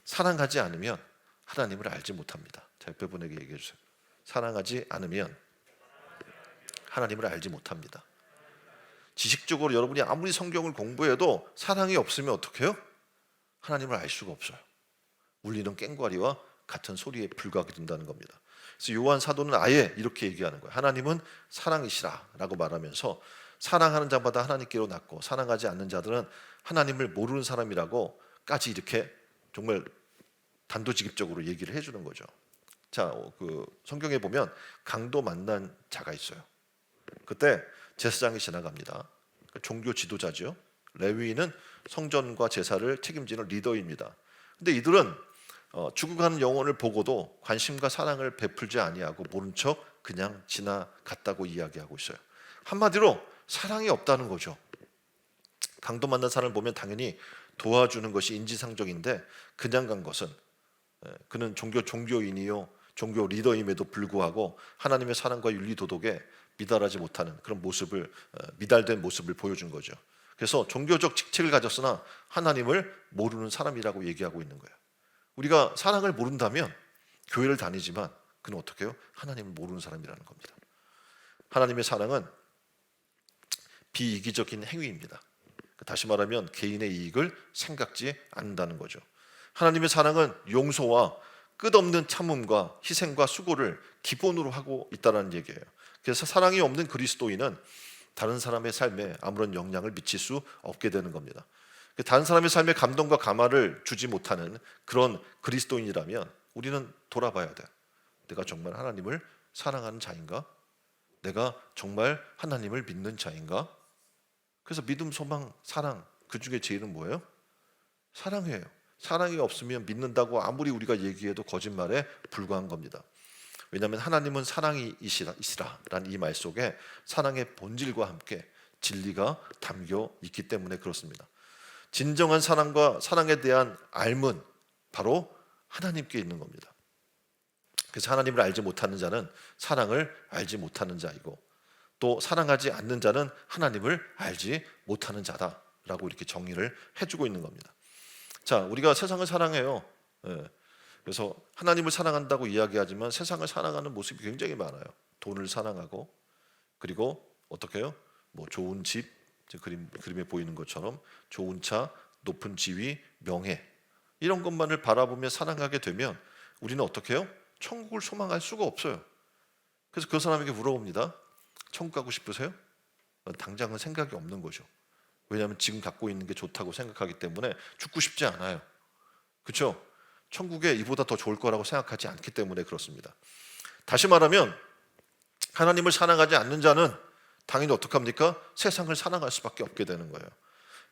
사랑하지 않으면 하나님을 알지 못합니다. 자, 옆에 분에게 얘기해 주세요. 사랑하지 않으면 하나님을 알지 못합니다. 지식적으로 여러분이 아무리 성경을 공부해도 사랑이 없으면 어떻게 해요? 하나님을 알 수가 없어요. 울리는 꽹과리와 같은 소리에 불과하게 된다는 겁니다. 그래서 요한 사도는 아예 이렇게 얘기하는 거예요. 하나님은 사랑이시라 라고 말하면서 사랑하는 자마다 하나님께로 났고 사랑하지 않는 자들은 하나님을 모르는 사람이라고까지 이렇게 정말 단도직입적으로 얘기를 해주는 거죠. 자, 그 성경에 보면 강도 만난 자가 있어요. 그때 제사장이 지나갑니다. 종교 지도자죠. 레위인은 성전과 제사를 책임지는 리더입니다. 근데 이들은 죽어가는 영혼을 보고도 관심과 사랑을 베풀지 아니하고 모른 척 그냥 지나갔다고 이야기하고 있어요. 한마디로 사랑이 없다는 거죠. 강도 만난 사람을 보면 당연히 도와주는 것이 인지상정인데 그냥 간 것은 그는 종교인이요 종교 리더임에도 불구하고 하나님의 사랑과 윤리 도덕에 미달하지 못하는 그런 모습을 미달된 모습을 보여준 거죠. 그래서 종교적 직책을 가졌으나 하나님을 모르는 사람이라고 얘기하고 있는 거예요. 우리가 사랑을 모른다면 교회를 다니지만 그는 어떻게 해요? 하나님을 모르는 사람이라는 겁니다. 하나님의 사랑은 비이기적인 행위입니다. 다시 말하면 개인의 이익을 생각지 않는다는 거죠. 하나님의 사랑은 용서와 끝없는 참음과 희생과 수고를 기본으로 하고 있다는 얘기예요. 그래서 사랑이 없는 그리스도인은 다른 사람의 삶에 아무런 영향을 미칠 수 없게 되는 겁니다. 다른 사람의 삶에 감동과 감화를 주지 못하는 그런 그리스도인이라면 우리는 돌아봐야 돼요. 내가 정말 하나님을 사랑하는 자인가? 내가 정말 하나님을 믿는 자인가? 그래서 믿음, 소망, 사랑 그 중에 제일은 뭐예요? 사랑이에요. 사랑이 없으면 믿는다고 아무리 우리가 얘기해도 거짓말에 불과한 겁니다. 왜냐하면 하나님은 사랑이시라라는 이 말 속에 사랑의 본질과 함께 진리가 담겨 있기 때문에 그렇습니다. 진정한 사랑과 사랑에 대한 알문 바로 하나님께 있는 겁니다. 그래서 하나님을 알지 못하는 자는 사랑을 알지 못하는 자이고 또 사랑하지 않는 자는 하나님을 알지 못하는 자다라고 이렇게 정의를 해주고 있는 겁니다. 자, 우리가 세상을 사랑해요. 그래서 하나님을 사랑한다고 이야기하지만 세상을 사랑하는 모습이 굉장히 많아요. 돈을 사랑하고 그리고 어떻게 해요? 뭐 좋은 집, 그림에 보이는 것처럼 좋은 차, 높은 지위, 명예 이런 것만을 바라보며 사랑하게 되면 우리는 어떻게 해요? 천국을 소망할 수가 없어요. 그래서 그 사람에게 물어봅니다. 천국 가고 싶으세요? 당장은 생각이 없는 거죠. 왜냐하면 지금 갖고 있는 게 좋다고 생각하기 때문에 죽고 싶지 않아요. 그렇죠? 천국에 이보다 더 좋을 거라고 생각하지 않기 때문에 그렇습니다. 다시 말하면 하나님을 사랑하지 않는 자는 당연히 어떡합니까? 세상을 사랑할 수밖에 없게 되는 거예요.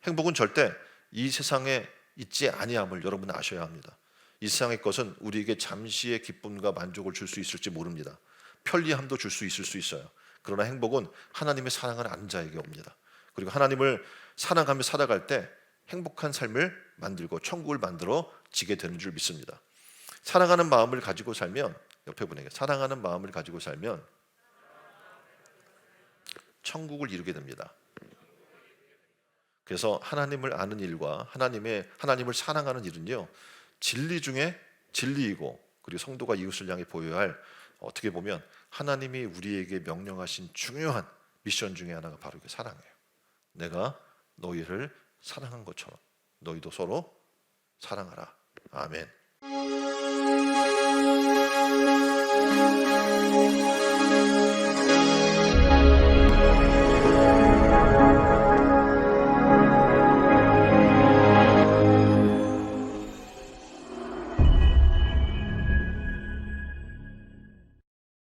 행복은 절대 이 세상에 있지 아니함을 여러분은 아셔야 합니다. 이 세상의 것은 우리에게 잠시의 기쁨과 만족을 줄 수 있을지 모릅니다. 편리함도 줄 수 있을 수 있어요. 그러나 행복은 하나님의 사랑을 아는 자에게 옵니다. 그리고 하나님을 사랑하며 살아갈 때 행복한 삶을 만들고 천국을 만들어 지게 되는 줄 믿습니다. 사랑하는 마음을 가지고 살면 옆에 분에게 사랑하는 마음을 가지고 살면 천국을 이루게 됩니다. 그래서 하나님을 아는 일과 하나님을 사랑하는 일은요 진리 중에 진리이고 그리고 성도가 이웃을 향해 보여야 할 어떻게 보면 하나님이 우리에게 명령하신 중요한 미션 중에 하나가 바로 이게 사랑이에요. 내가 너희를 사랑한 것처럼 너희도 서로 사랑하라. 아멘.